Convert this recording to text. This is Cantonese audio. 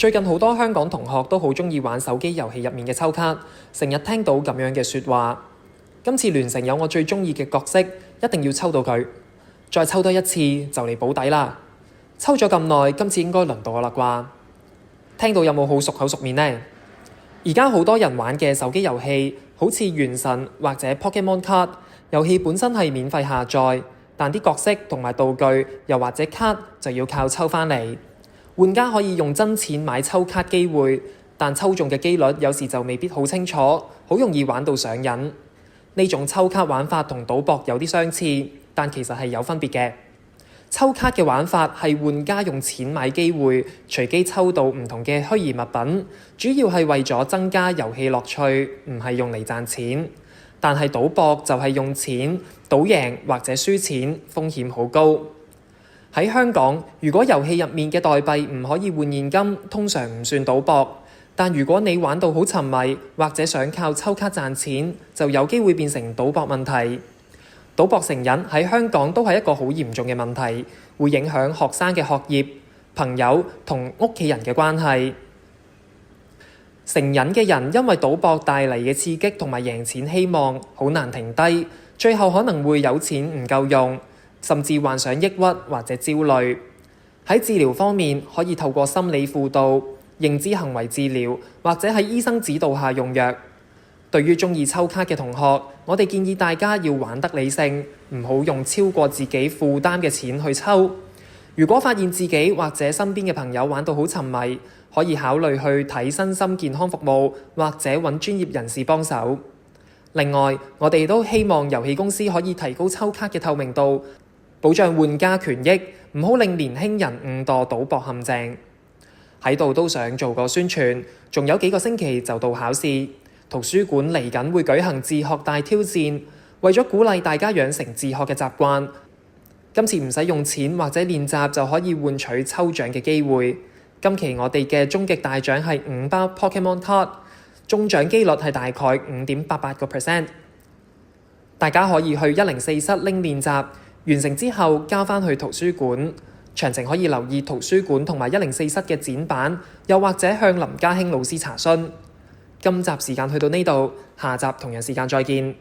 最近好多香港同學都好鍾意玩手機遊戲入面嘅抽卡，成日聽到咁樣嘅説話。今次聯成有我最鍾意嘅角色，一定要抽到佢，再抽多一次就嚟保底啦。抽咗咁耐，今次應該輪到我啦啩？聽到有冇好熟口熟面呢？而家好多人玩嘅手機遊戲，好似原神或者 Pokemon Card， 遊戲本身係免費下載，但啲角色同埋道具又或者卡就要靠抽返嚟。玩家可以用真錢買抽卡機會，但抽中嘅機率有時就未必好清楚，好容易玩到上癮。呢種抽卡玩法同賭博有啲相似，但其實係有分別嘅。抽卡嘅玩法係玩家用錢買機會，隨機抽到唔同嘅虛擬物品，主要係為咗增加遊戲樂趣，唔係用嚟賺錢。但係賭博就係用錢賭贏或者輸錢，風險好高。喺香港，如果遊戲入面嘅代幣唔可以換現金，通常唔算賭博。但如果你玩到好沉迷，或者想靠抽卡賺錢，就有機會變成賭博問題。賭博成癮喺香港都係一個好嚴重嘅問題，會影響學生嘅學業、朋友同屋企人嘅關係。成癮嘅人因為賭博帶嚟嘅刺激同埋贏錢希望，好難停低，最後可能會有錢唔夠用，甚至患上抑鬱或者焦慮。喺治療方面，可以透過心理輔導、認知行為治療，或者喺醫生指導下用藥。對於鍾意抽卡嘅同學，我哋建議大家要玩得理性，唔好用超過自己負擔嘅錢去抽。如果發現自己或者身邊嘅朋友玩到好沉迷，可以考慮去睇身心健康服務，或者揾專業人士幫手。另外，我哋都希望遊戲公司可以提高抽卡嘅透明度，保障玩家權益，唔好令年輕人誤墮賭博陷阱。喺度都想做個宣傳，仲有幾個星期就到考試，圖書館嚟緊會舉行自學大挑戰，為咗鼓勵大家養成自學嘅習慣，今次唔使用錢或者練習就可以換取抽獎嘅機會。今期我哋嘅終極大獎係5包 Pokemon Card， 中獎機率係大概 5.88%。大家可以去104室拎練習，完成之後交返去圖書館。詳情可以留意圖書館同埋104室嘅展板，又或者向林家興老師查詢。今集時間去到呢度，下集同樣時間再見。